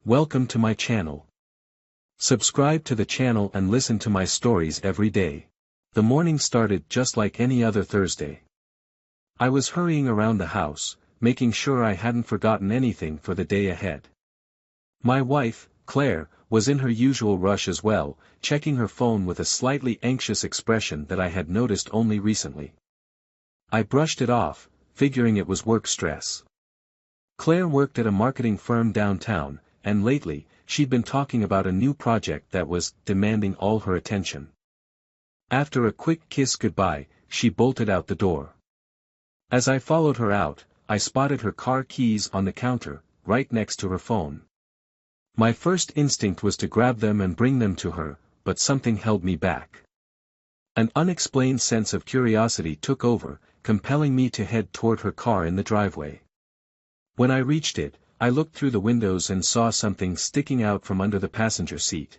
Welcome to my channel. Subscribe to the channel and listen to my stories every day. The morning started just like any other Thursday. I was hurrying around the house, making sure I hadn't forgotten anything for the day ahead. My wife, Claire, was in her usual rush as well, checking her phone with a slightly anxious expression that I had noticed only recently. I brushed it off, figuring it was work stress. Claire worked at a marketing firm downtown, and lately, she'd been talking about a new project that was demanding all her attention. After a quick kiss goodbye, she bolted out the door. As I followed her out, I spotted her car keys on the counter, right next to her phone. My first instinct was to grab them and bring them to her, but something held me back. An unexplained sense of curiosity took over, compelling me to head toward her car in the driveway. When I reached it, I looked through the windows and saw something sticking out from under the passenger seat.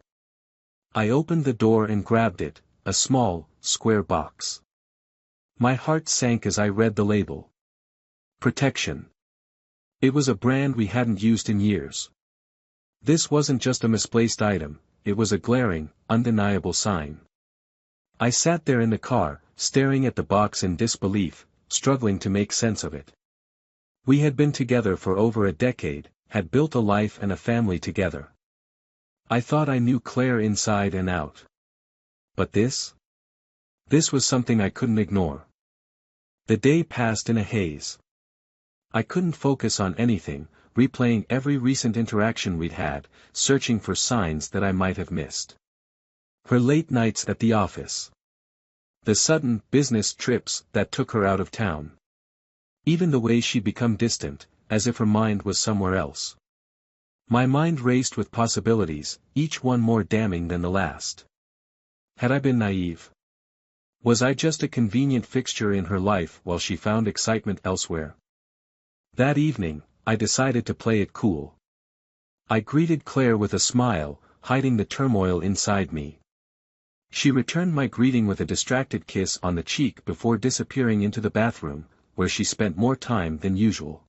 I opened the door and grabbed it, a small, square box. My heart sank as I read the label. Protection. It was a brand we hadn't used in years. This wasn't just a misplaced item, it was a glaring, undeniable sign. I sat there in the car, staring at the box in disbelief, struggling to make sense of it. We had been together for over a decade, had built a life and a family together. I thought I knew Claire inside and out. But this? This was something I couldn't ignore. The day passed in a haze. I couldn't focus on anything, replaying every recent interaction we'd had, searching for signs that I might have missed. Her late nights at the office. The sudden business trips that took her out of town. Even the way she'd become distant, as if her mind was somewhere else. My mind raced with possibilities, each one more damning than the last. Had I been naive? Was I just a convenient fixture in her life while she found excitement elsewhere? That evening, I decided to play it cool. I greeted Claire with a smile, hiding the turmoil inside me. She returned my greeting with a distracted kiss on the cheek before disappearing into the bathroom, where she spent more time than usual.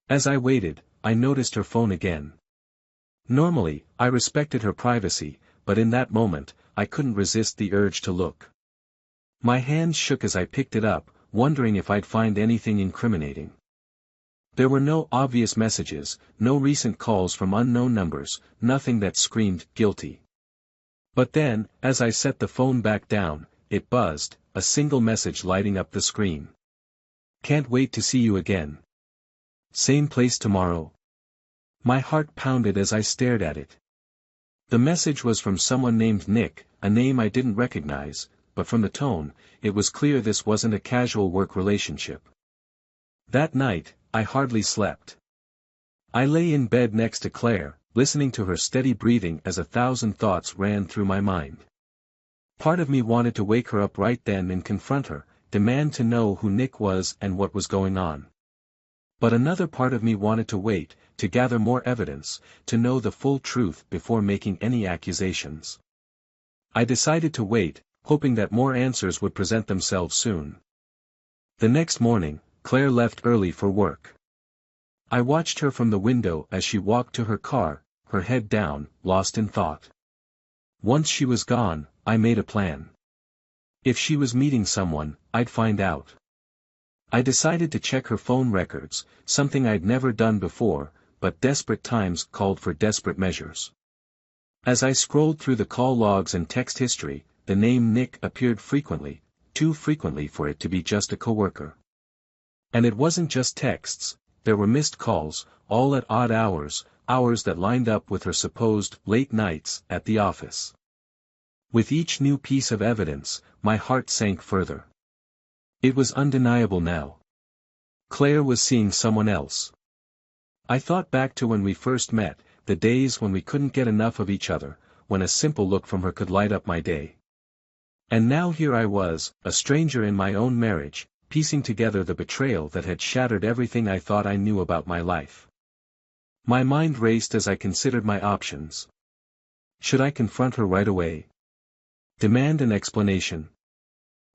As I waited, I noticed her phone again. Normally, I respected her privacy, but in that moment, I couldn't resist the urge to look. My hands shook as I picked it up, wondering if I'd find anything incriminating. There were no obvious messages, no recent calls from unknown numbers, nothing that screamed guilty. But then, as I set the phone back down, it buzzed, a single message lighting up the screen. Can't wait to see you again. Same place tomorrow. My heart pounded as I stared at it. The message was from someone named Nick, a name I didn't recognize, but from the tone, it was clear this wasn't a casual work relationship. That night, I hardly slept. I lay in bed next to Claire, listening to her steady breathing as 1,000 thoughts ran through my mind. Part of me wanted to wake her up right then and confront her, demand to know who Nick was and what was going on. But another part of me wanted to wait, to gather more evidence, to know the full truth before making any accusations. I decided to wait, hoping that more answers would present themselves soon. The next morning, Claire left early for work. I watched her from the window as she walked to her car, her head down, lost in thought. Once she was gone, I made a plan. If she was meeting someone, I'd find out. I decided to check her phone records, something I'd never done before, but desperate times called for desperate measures. As I scrolled through the call logs and text history, the name Nick appeared frequently, too frequently for it to be just a coworker. And it wasn't just texts, there were missed calls, all at odd hours, hours that lined up with her supposed late nights at the office. With each new piece of evidence, my heart sank further. It was undeniable now. Claire was seeing someone else. I thought back to when we first met, the days when we couldn't get enough of each other, when a simple look from her could light up my day. And now here I was, a stranger in my own marriage, piecing together the betrayal that had shattered everything I thought I knew about my life. My mind raced as I considered my options. Should I confront her right away? Demand an explanation?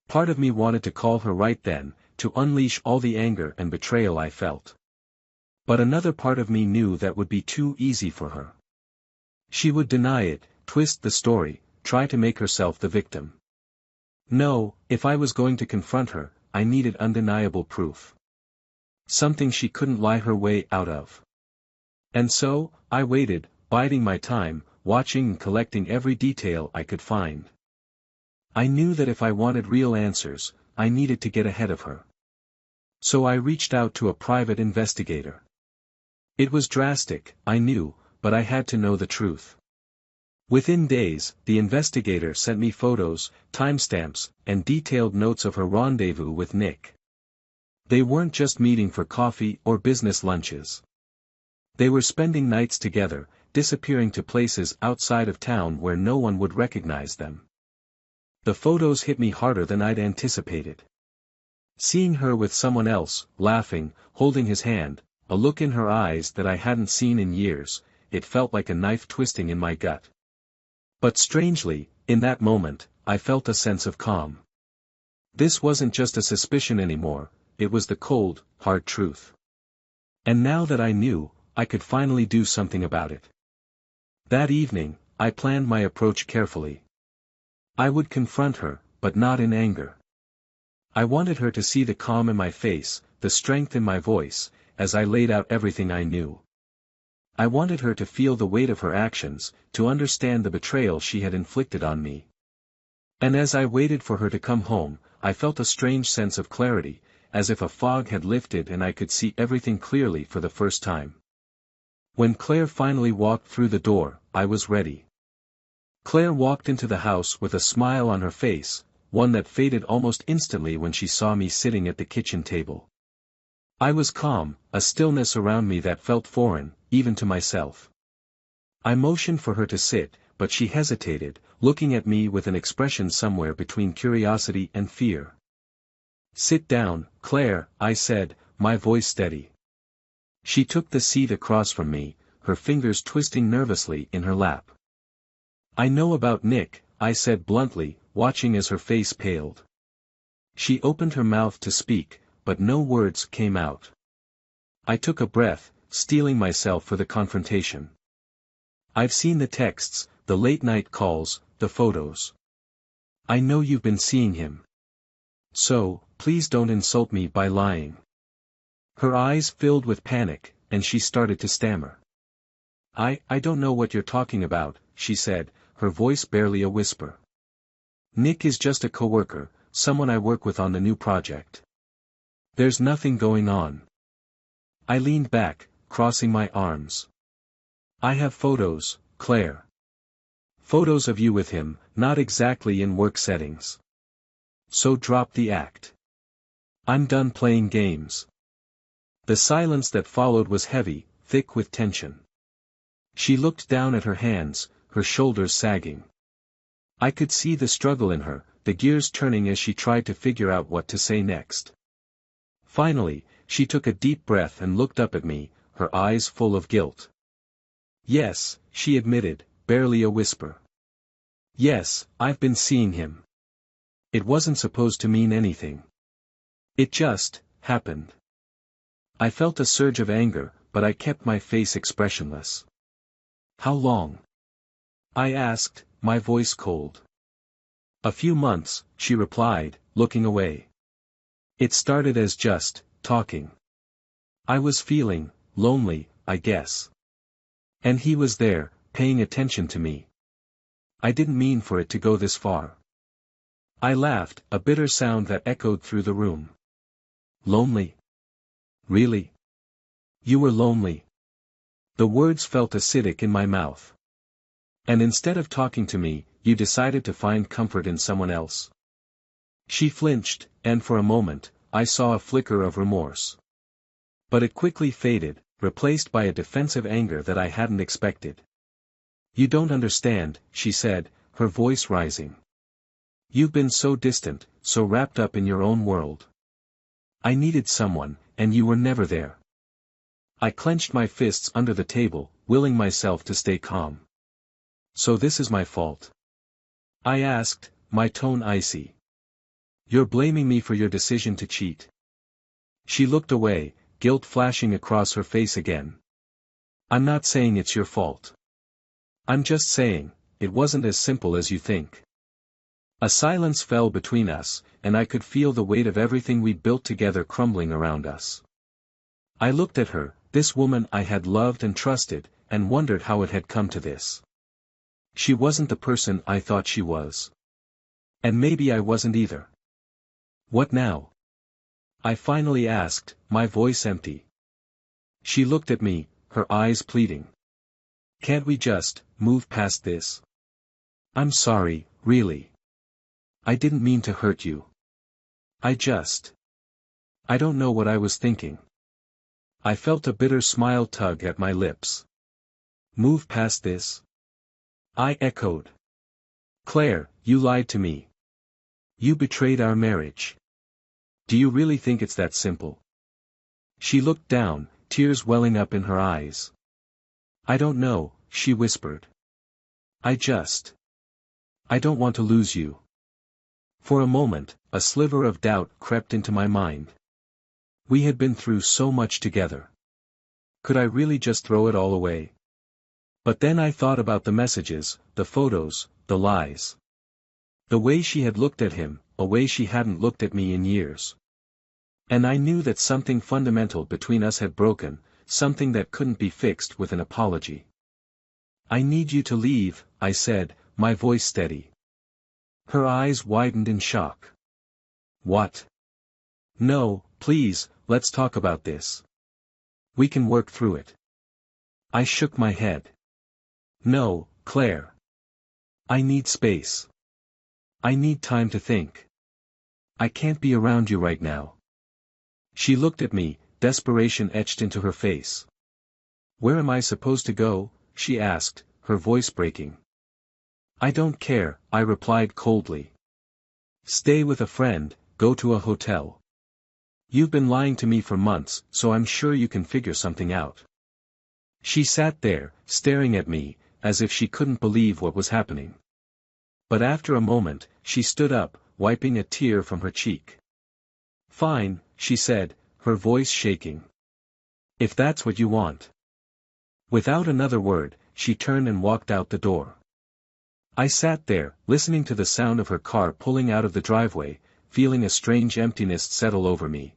Part of me wanted to call her right then, to unleash all the anger and betrayal I felt. But another part of me knew that would be too easy for her. She would deny it, twist the story, try to make herself the victim. No, if I was going to confront her, I needed undeniable proof. Something she couldn't lie her way out of. And so, I waited, biding my time, watching and collecting every detail I could find. I knew that if I wanted real answers, I needed to get ahead of her. So I reached out to a private investigator. It was drastic, I knew, but I had to know the truth. Within days, the investigator sent me photos, timestamps, and detailed notes of her rendezvous with Nick. They weren't just meeting for coffee or business lunches. They were spending nights together, disappearing to places outside of town where no one would recognize them. The photos hit me harder than I'd anticipated. Seeing her with someone else, laughing, holding his hand, a look in her eyes that I hadn't seen in years, it felt like a knife twisting in my gut. But strangely, in that moment, I felt a sense of calm. This wasn't just a suspicion anymore, it was the cold, hard truth. And now that I knew, I could finally do something about it. That evening, I planned my approach carefully. I would confront her, but not in anger. I wanted her to see the calm in my face, the strength in my voice, as I laid out everything I knew. I wanted her to feel the weight of her actions, to understand the betrayal she had inflicted on me. And as I waited for her to come home, I felt a strange sense of clarity, as if a fog had lifted and I could see everything clearly for the first time. When Claire finally walked through the door, I was ready. Claire walked into the house with a smile on her face, one that faded almost instantly when she saw me sitting at the kitchen table. I was calm, a stillness around me that felt foreign, even to myself. I motioned for her to sit, but she hesitated, looking at me with an expression somewhere between curiosity and fear. "Sit down, Claire," I said, my voice steady. She took the seat across from me, her fingers twisting nervously in her lap. "I know about Nick," I said bluntly, watching as her face paled. She opened her mouth to speak, but no words came out. I took a breath, steeling myself for the confrontation. "I've seen the texts, the late-night calls, the photos. I know you've been seeing him. So, please don't insult me by lying." Her eyes filled with panic, and she started to stammer. I don't know what you're talking about," she said, her voice barely a whisper. "Nick is just a coworker, someone I work with on the new project. There's nothing going on." I leaned back, crossing my arms. "I have photos, Claire. Photos of you with him, not exactly in work settings. So drop the act. I'm done playing games." The silence that followed was heavy, thick with tension. She looked down at her hands, her shoulders sagging. I could see the struggle in her, the gears turning as she tried to figure out what to say next. Finally, she took a deep breath and looked up at me, her eyes full of guilt. "Yes," she admitted, barely a whisper. "Yes, I've been seeing him. It wasn't supposed to mean anything. It just happened." I felt a surge of anger, but I kept my face expressionless. "How long?" I asked, my voice cold. "A few months," she replied, looking away. "It started as just talking. I was feeling lonely, I guess. And he was there, paying attention to me. I didn't mean for it to go this far." I laughed, a bitter sound that echoed through the room. "Lonely? Really? You were lonely?" The words felt acidic in my mouth. "And instead of talking to me, you decided to find comfort in someone else?" She flinched, and for a moment, I saw a flicker of remorse. But it quickly faded, replaced by a defensive anger that I hadn't expected. "You don't understand," she said, her voice rising. "You've been so distant, so wrapped up in your own world. I needed someone, and you were never there." I clenched my fists under the table, willing myself to stay calm. "So this is my fault?" I asked, my tone icy. "You're blaming me for your decision to cheat?" She looked away, guilt flashing across her face again. I'm not saying it's your fault. I'm just saying, it wasn't as simple as you think. A silence fell between us, and I could feel the weight of everything we built together crumbling around us. I looked at her, this woman I had loved and trusted, and wondered how it had come to this. She wasn't the person I thought she was. And maybe I wasn't either. What now? I finally asked, my voice empty. She looked at me, her eyes pleading. Can't we just move past this? I'm sorry, really. I didn't mean to hurt you. I don't know what I was thinking. I felt a bitter smile tug at my lips. Move past this? I echoed. Claire, you lied to me. You betrayed our marriage. Do you really think it's that simple? She looked down, tears welling up in her eyes. I don't know, she whispered. I don't want to lose you. For a moment, a sliver of doubt crept into my mind. We had been through so much together. Could I really just throw it all away? But then I thought about the messages, the photos, the lies. The way she had looked at him, a way she hadn't looked at me in years. And I knew that something fundamental between us had broken, something that couldn't be fixed with an apology. I need you to leave, I said, my voice steady. Her eyes widened in shock. What? No, please, let's talk about this. We can work through it. I shook my head. No, Claire. I need space. I need time to think. I can't be around you right now. She looked at me, desperation etched into her face. Where am I supposed to go? She asked, her voice breaking. I don't care, I replied coldly. Stay with a friend, go to a hotel. You've been lying to me for months, so I'm sure you can figure something out. She sat there, staring at me, as if she couldn't believe what was happening. But after a moment, she stood up, wiping a tear from her cheek. Fine, she said, her voice shaking. If that's what you want. Without another word, she turned and walked out the door. I sat there, listening to the sound of her car pulling out of the driveway, feeling a strange emptiness settle over me.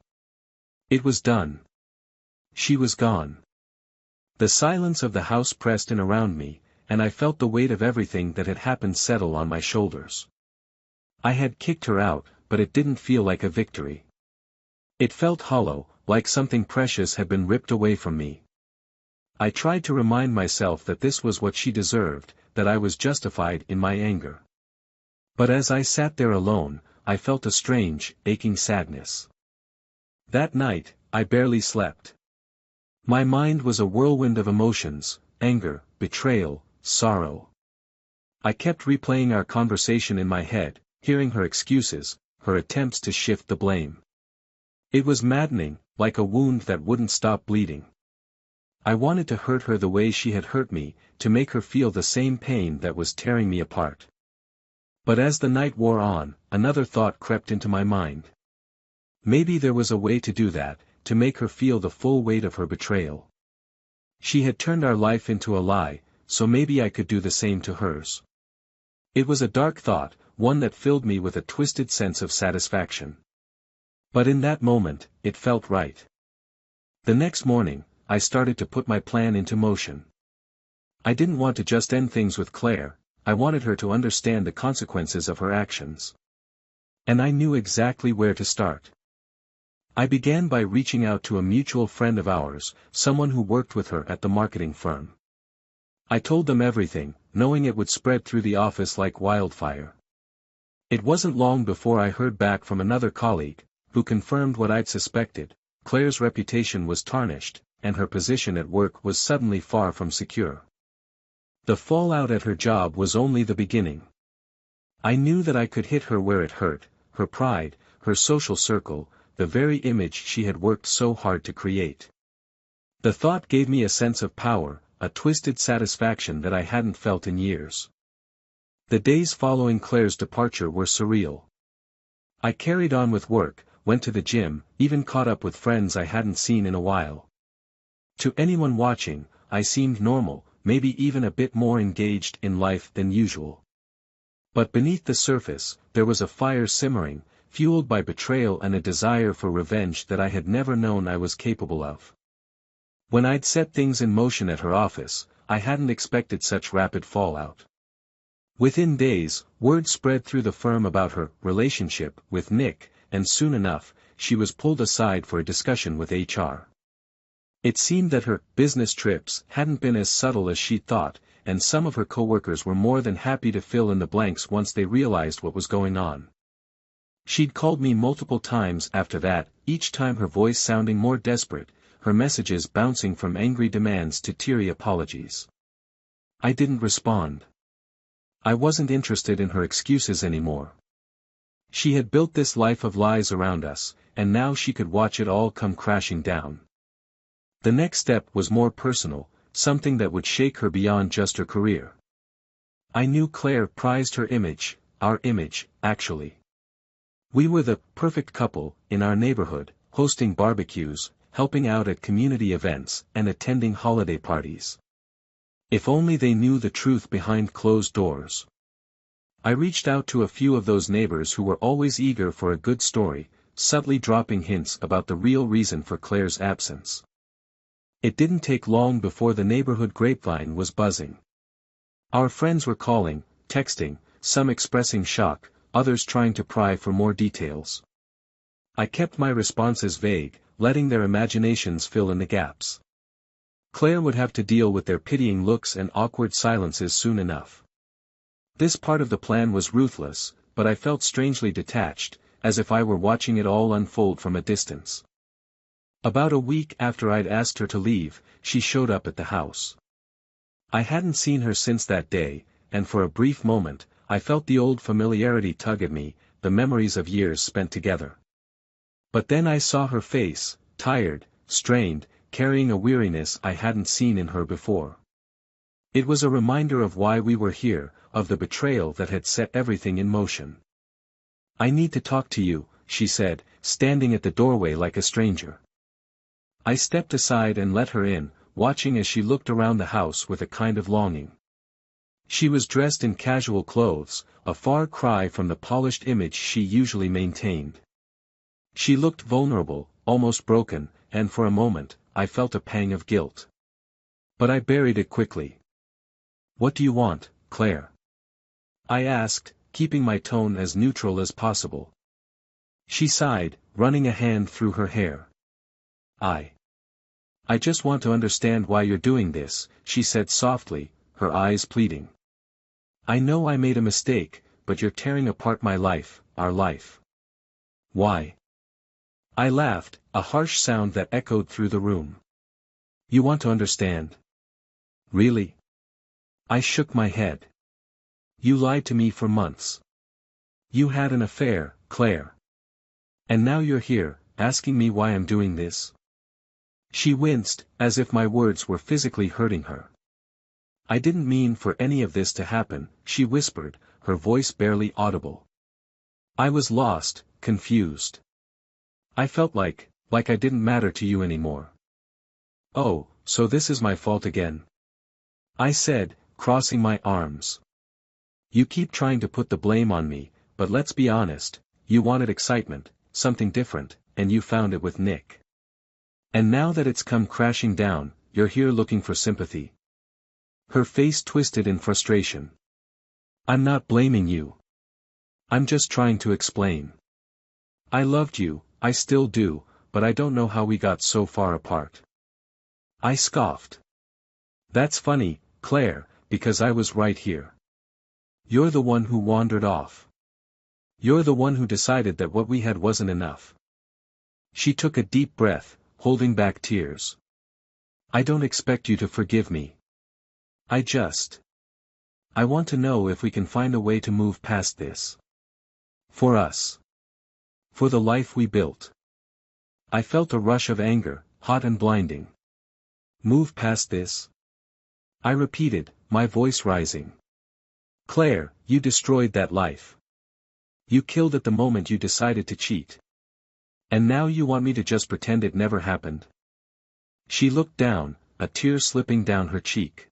It was done. She was gone. The silence of the house pressed in around me, and I felt the weight of everything that had happened settle on my shoulders. I had kicked her out, but it didn't feel like a victory. It felt hollow, like something precious had been ripped away from me. I tried to remind myself that this was what she deserved, that I was justified in my anger. But as I sat there alone, I felt a strange, aching sadness. That night, I barely slept. My mind was a whirlwind of emotions, anger, betrayal, sorrow. I kept replaying our conversation in my head, hearing her excuses, her attempts to shift the blame. It was maddening, like a wound that wouldn't stop bleeding. I wanted to hurt her the way she had hurt me, to make her feel the same pain that was tearing me apart. But as the night wore on, another thought crept into my mind. Maybe there was a way to do that, to make her feel the full weight of her betrayal. She had turned our life into a lie, so maybe I could do the same to hers. It was a dark thought, one that filled me with a twisted sense of satisfaction. But in that moment, it felt right. The next morning, I started to put my plan into motion. I didn't want to just end things with Claire, I wanted her to understand the consequences of her actions. And I knew exactly where to start. I began by reaching out to a mutual friend of ours, someone who worked with her at the marketing firm. I told them everything, knowing it would spread through the office like wildfire. It wasn't long before I heard back from another colleague, who confirmed what I'd suspected. Claire's reputation was tarnished, and her position at work was suddenly far from secure. The fallout at her job was only the beginning. I knew that I could hit her where it hurt, her pride, her social circle, the very image she had worked so hard to create. The thought gave me a sense of power, a twisted satisfaction that I hadn't felt in years. The days following Claire's departure were surreal. I carried on with work, went to the gym, even caught up with friends I hadn't seen in a while. To anyone watching, I seemed normal, maybe even a bit more engaged in life than usual. But beneath the surface, there was a fire simmering, fueled by betrayal and a desire for revenge that I had never known I was capable of. When I'd set things in motion at her office, I hadn't expected such rapid fallout. Within days, word spread through the firm about her relationship with Nick, and soon enough, she was pulled aside for a discussion with HR. It seemed that her business trips hadn't been as subtle as she'd thought, and some of her coworkers were more than happy to fill in the blanks once they realized what was going on. She'd called me multiple times after that, each time her voice sounding more desperate, her messages bouncing from angry demands to teary apologies. I didn't respond. I wasn't interested in her excuses anymore. She had built this life of lies around us, and now she could watch it all come crashing down. The next step was more personal, something that would shake her beyond just her career. I knew Claire prized her image, our image, actually. We were the perfect couple in our neighborhood, hosting barbecues, helping out at community events, and attending holiday parties. If only they knew the truth behind closed doors. I reached out to a few of those neighbors who were always eager for a good story, subtly dropping hints about the real reason for Claire's absence. It didn't take long before the neighborhood grapevine was buzzing. Our friends were calling, texting, some expressing shock, others trying to pry for more details. I kept my responses vague, letting their imaginations fill in the gaps. Claire would have to deal with their pitying looks and awkward silences soon enough. This part of the plan was ruthless, but I felt strangely detached, as if I were watching it all unfold from a distance. About a week after I'd asked her to leave, she showed up at the house. I hadn't seen her since that day, and for a brief moment, I felt the old familiarity tug at me, the memories of years spent together. But then I saw her face, tired, strained, carrying a weariness I hadn't seen in her before. It was a reminder of why we were here, of the betrayal that had set everything in motion. "I need to talk to you," she said, standing at the doorway like a stranger. I stepped aside and let her in, watching as she looked around the house with a kind of longing. She was dressed in casual clothes, a far cry from the polished image she usually maintained. She looked vulnerable, almost broken, and for a moment, I felt a pang of guilt. But I buried it quickly. "What do you want, Claire?" I asked, keeping my tone as neutral as possible. She sighed, running a hand through her hair. I just want to understand why you're doing this," she said softly, her eyes pleading. "I know I made a mistake, but you're tearing apart my life, our life." "Why?" I laughed, a harsh sound that echoed through the room. "You want to understand?" "Really?" I shook my head. "You lied to me for months. You had an affair, Claire. And now you're here, asking me why I'm doing this?" She winced, as if my words were physically hurting her. "I didn't mean for any of this to happen," she whispered, her voice barely audible. I was lost, confused. I felt like I didn't matter to you anymore. "Oh, so this is my fault again?" I said, crossing my arms. "You keep trying to put the blame on me, but let's be honest, you wanted excitement, something different, and you found it with Nick. And now that it's come crashing down, you're here looking for sympathy." Her face twisted in frustration. "I'm not blaming you. I'm just trying to explain. I loved you, I still do, but I don't know how we got so far apart." I scoffed. "That's funny, Claire, because I was right here. You're the one who wandered off. You're the one who decided that what we had wasn't enough." She took a deep breath, holding back tears. "I don't expect you to forgive me. I want to know if we can find a way to move past this. For us. For the life we built." I felt a rush of anger, hot and blinding. "Move past this?" I repeated, my voice rising. "Claire, you destroyed that life. You killed it the moment you decided to cheat. And now you want me to just pretend it never happened? She looked down, a tear slipping down her cheek.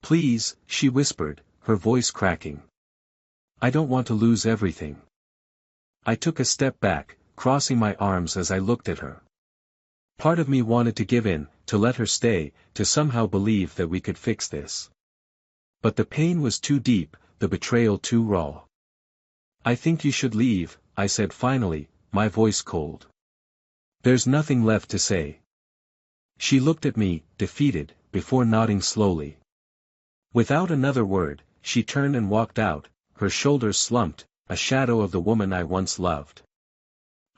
Please, she whispered, her voice cracking. I don't want to lose everything. I took a step back, crossing my arms as I looked at her. Part of me wanted to give in, to let her stay, to somehow believe that we could fix this. But the pain was too deep, the betrayal too raw. I think you should leave, I said finally, my voice cold. There's nothing left to say. She looked at me, defeated, before nodding slowly. Without another word, she turned and walked out, her shoulders slumped, a shadow of the woman I once loved.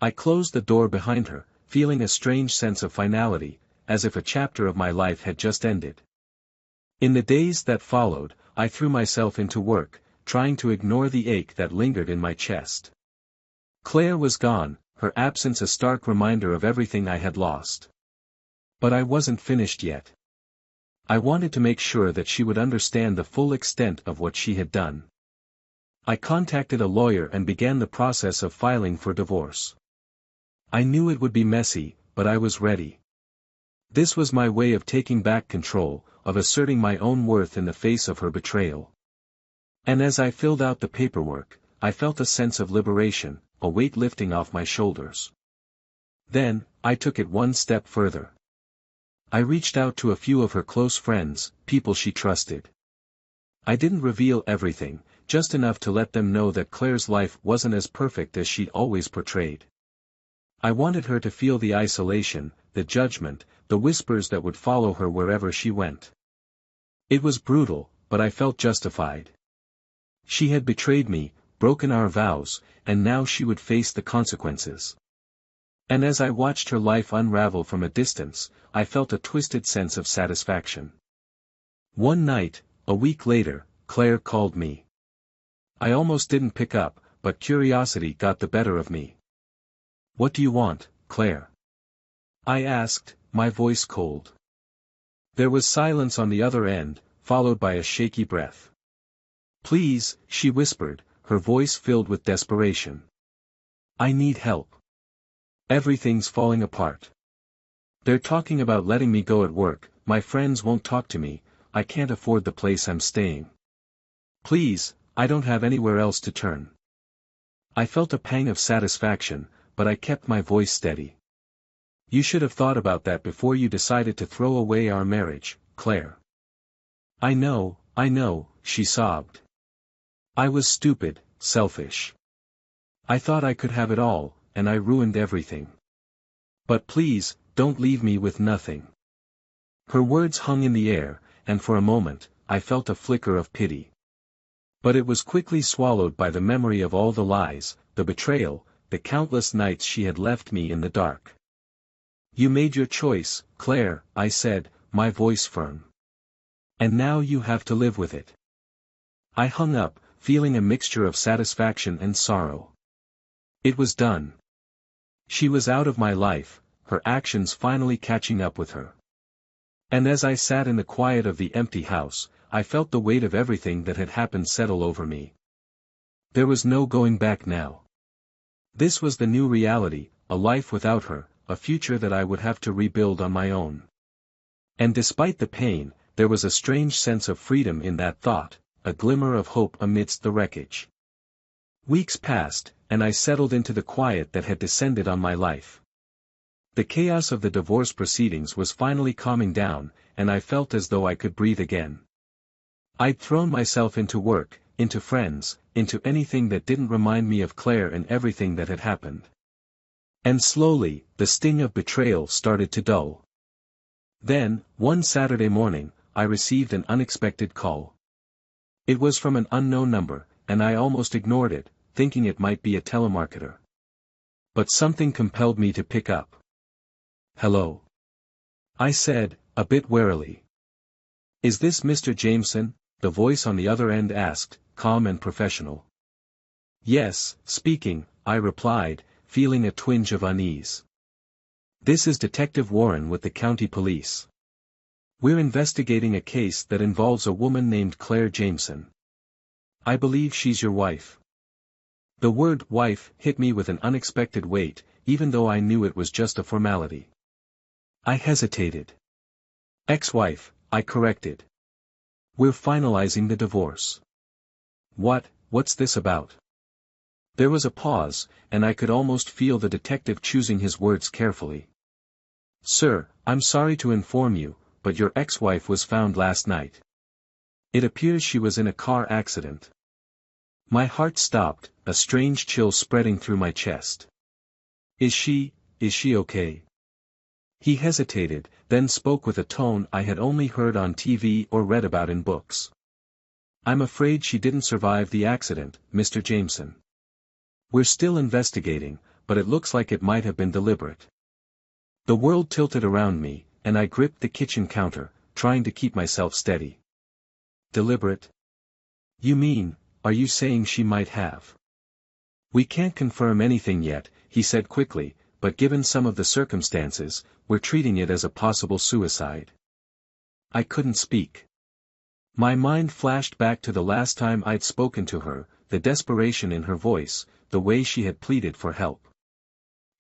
I closed the door behind her, feeling a strange sense of finality, as if a chapter of my life had just ended. In the days that followed, I threw myself into work, trying to ignore the ache that lingered in my chest. Claire was gone, her absence a stark reminder of everything I had lost. But I wasn't finished yet. I wanted to make sure that she would understand the full extent of what she had done. I contacted a lawyer and began the process of filing for divorce. I knew it would be messy, but I was ready. This was my way of taking back control, of asserting my own worth in the face of her betrayal. And as I filled out the paperwork, I felt a sense of liberation, a weight lifting off my shoulders. Then, I took it one step further. I reached out to a few of her close friends, people she trusted. I didn't reveal everything, just enough to let them know that Claire's life wasn't as perfect as she'd always portrayed. I wanted her to feel the isolation, the judgment, the whispers that would follow her wherever she went. It was brutal, but I felt justified. She had betrayed me, broken our vows, and now she would face the consequences. And as I watched her life unravel from a distance, I felt a twisted sense of satisfaction. One night, a week later, Claire called me. I almost didn't pick up, but curiosity got the better of me. What do you want, Claire? I asked, my voice cold. There was silence on the other end, followed by a shaky breath. Please, she whispered, her voice filled with desperation. I need help. Everything's falling apart. They're talking about letting me go at work, my friends won't talk to me, I can't afford the place I'm staying. Please, I don't have anywhere else to turn. I felt a pang of satisfaction, but I kept my voice steady. You should have thought about that before you decided to throw away our marriage, Claire. I know, she sobbed. I was stupid, selfish. I thought I could have it all, and I ruined everything. But please, don't leave me with nothing. Her words hung in the air, and for a moment, I felt a flicker of pity. But it was quickly swallowed by the memory of all the lies, the betrayal, the countless nights she had left me in the dark. You made your choice, Claire, I said, my voice firm. And now you have to live with it. I hung up, feeling a mixture of satisfaction and sorrow. It was done. She was out of my life, her actions finally catching up with her. And as I sat in the quiet of the empty house, I felt the weight of everything that had happened settle over me. There was no going back now. This was the new reality, a life without her, a future that I would have to rebuild on my own. And despite the pain, there was a strange sense of freedom in that thought, a glimmer of hope amidst the wreckage. Weeks passed, and I settled into the quiet that had descended on my life. The chaos of the divorce proceedings was finally calming down, and I felt as though I could breathe again. I'd thrown myself into work, into friends, into anything that didn't remind me of Claire and everything that had happened. And slowly, the sting of betrayal started to dull. Then, one Saturday morning, I received an unexpected call. It was from an unknown number, and I almost ignored it, thinking it might be a telemarketer. But something compelled me to pick up. Hello? I said, a bit warily. Is this Mr. Jameson? The voice on the other end asked, calm and professional. Yes, speaking, I replied, feeling a twinge of unease. This is Detective Warren with the county police. We're investigating a case that involves a woman named Claire Jameson. I believe she's your wife. The word wife hit me with an unexpected weight, even though I knew it was just a formality. I hesitated. Ex-wife, I corrected. We're finalizing the divorce. What's this about? There was a pause, and I could almost feel the detective choosing his words carefully. Sir, I'm sorry to inform you, but your ex-wife was found last night. It appears she was in a car accident. My heart stopped, a strange chill spreading through my chest. Is she okay? He hesitated, then spoke with a tone I had only heard on TV or read about in books. I'm afraid she didn't survive the accident, Mr. Jameson. We're still investigating, but it looks like it might have been deliberate. The world tilted around me, and I gripped the kitchen counter, trying to keep myself steady. Deliberate? You mean, are you saying she might have? We can't confirm anything yet, he said quickly, but given some of the circumstances, we're treating it as a possible suicide. I couldn't speak. My mind flashed back to the last time I'd spoken to her, the desperation in her voice, the way she had pleaded for help.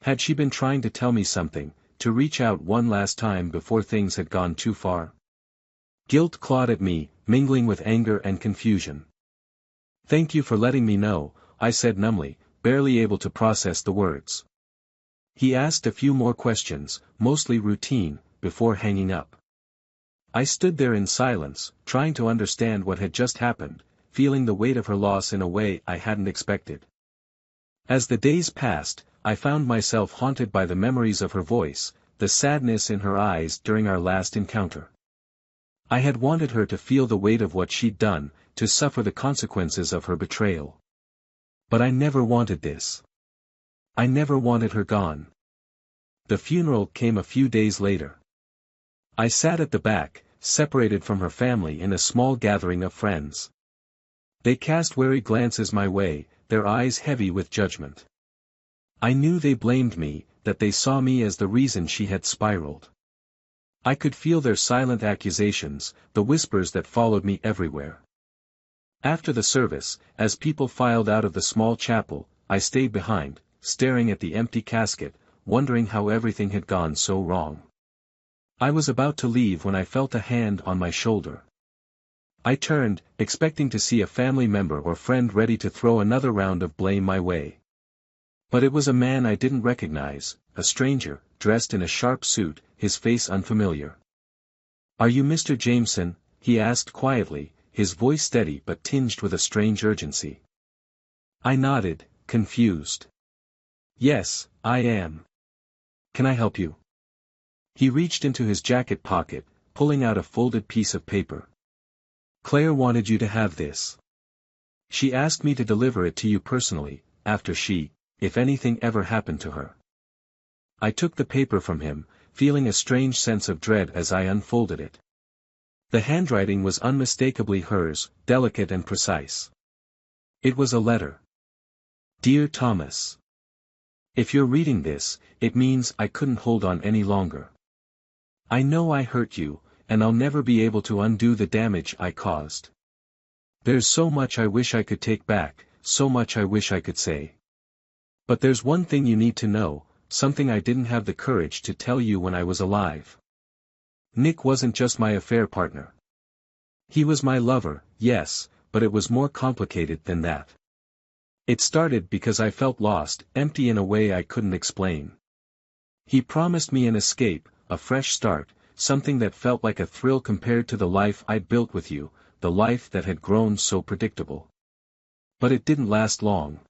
Had she been trying to tell me something, to reach out one last time before things had gone too far? Guilt clawed at me, mingling with anger and confusion. Thank you for letting me know, I said numbly, barely able to process the words. He asked a few more questions, mostly routine, before hanging up. I stood there in silence, trying to understand what had just happened, feeling the weight of her loss in a way I hadn't expected. As the days passed, I found myself haunted by the memories of her voice, the sadness in her eyes during our last encounter. I had wanted her to feel the weight of what she'd done, to suffer the consequences of her betrayal. But I never wanted this. I never wanted her gone. The funeral came a few days later. I sat at the back, separated from her family in a small gathering of friends. They cast wary glances my way, their eyes heavy with judgment. I knew they blamed me, that they saw me as the reason she had spiraled. I could feel their silent accusations, the whispers that followed me everywhere. After the service, as people filed out of the small chapel, I stayed behind, staring at the empty casket, wondering how everything had gone so wrong. I was about to leave when I felt a hand on my shoulder. I turned, expecting to see a family member or friend ready to throw another round of blame my way. But it was a man I didn't recognize, a stranger, dressed in a sharp suit, his face unfamiliar. Are you Mr. Jameson? He asked quietly, his voice steady but tinged with a strange urgency. I nodded, confused. Yes, I am. Can I help you? He reached into his jacket pocket, pulling out a folded piece of paper. Claire wanted you to have this. She asked me to deliver it to you personally, after if anything ever happened to her. I took the paper from him, feeling a strange sense of dread as I unfolded it. The handwriting was unmistakably hers, delicate and precise. It was a letter. Dear Thomas. If you're reading this, it means I couldn't hold on any longer. I know I hurt you, and I'll never be able to undo the damage I caused. There's so much I wish I could take back, so much I wish I could say. But there's one thing you need to know, something I didn't have the courage to tell you when I was alive. Nick wasn't just my affair partner. He was my lover, yes, but it was more complicated than that. It started because I felt lost, empty in a way I couldn't explain. He promised me an escape, a fresh start, something that felt like a thrill compared to the life I'd built with you, the life that had grown so predictable. But it didn't last long.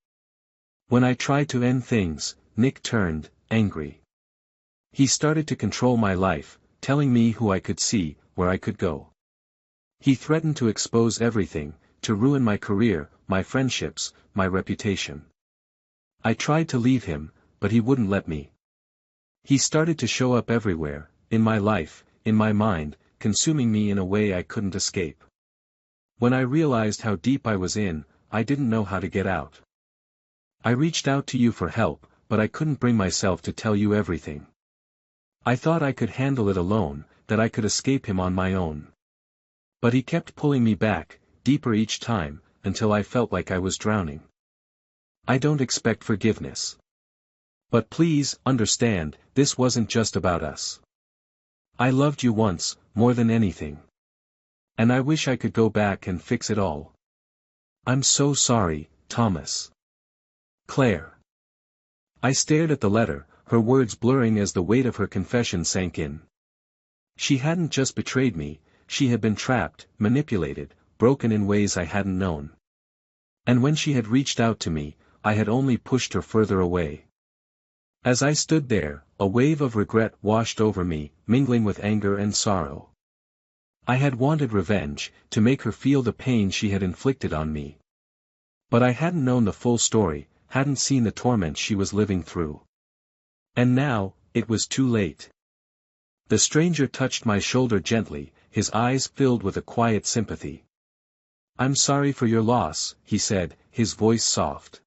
When I tried to end things, Nick turned, angry. He started to control my life, telling me who I could see, where I could go. He threatened to expose everything, to ruin my career, my friendships, my reputation. I tried to leave him, but he wouldn't let me. He started to show up everywhere, in my life, in my mind, consuming me in a way I couldn't escape. When I realized how deep I was in, I didn't know how to get out. I reached out to you for help, but I couldn't bring myself to tell you everything. I thought I could handle it alone, that I could escape him on my own. But he kept pulling me back, deeper each time, until I felt like I was drowning. I don't expect forgiveness. But please, understand, this wasn't just about us. I loved you once, more than anything. And I wish I could go back and fix it all. I'm so sorry, Thomas. Claire. I stared at the letter, her words blurring as the weight of her confession sank in. She hadn't just betrayed me, she had been trapped, manipulated, broken in ways I hadn't known. And when she had reached out to me, I had only pushed her further away. As I stood there, a wave of regret washed over me, mingling with anger and sorrow. I had wanted revenge, to make her feel the pain she had inflicted on me. But I hadn't known the full story, hadn't seen the torment she was living through. And now, it was too late. The stranger touched my shoulder gently, his eyes filled with a quiet sympathy. I'm sorry for your loss, he said, his voice soft.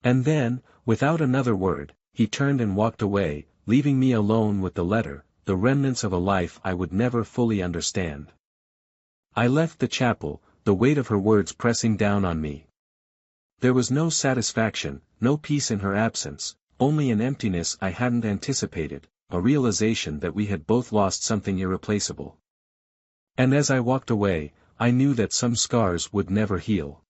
And then, without another word, he turned and walked away, leaving me alone with the letter, the remnants of a life I would never fully understand. I left the chapel, the weight of her words pressing down on me. There was no satisfaction, no peace in her absence, only an emptiness I hadn't anticipated, a realization that we had both lost something irreplaceable. And as I walked away, I knew that some scars would never heal.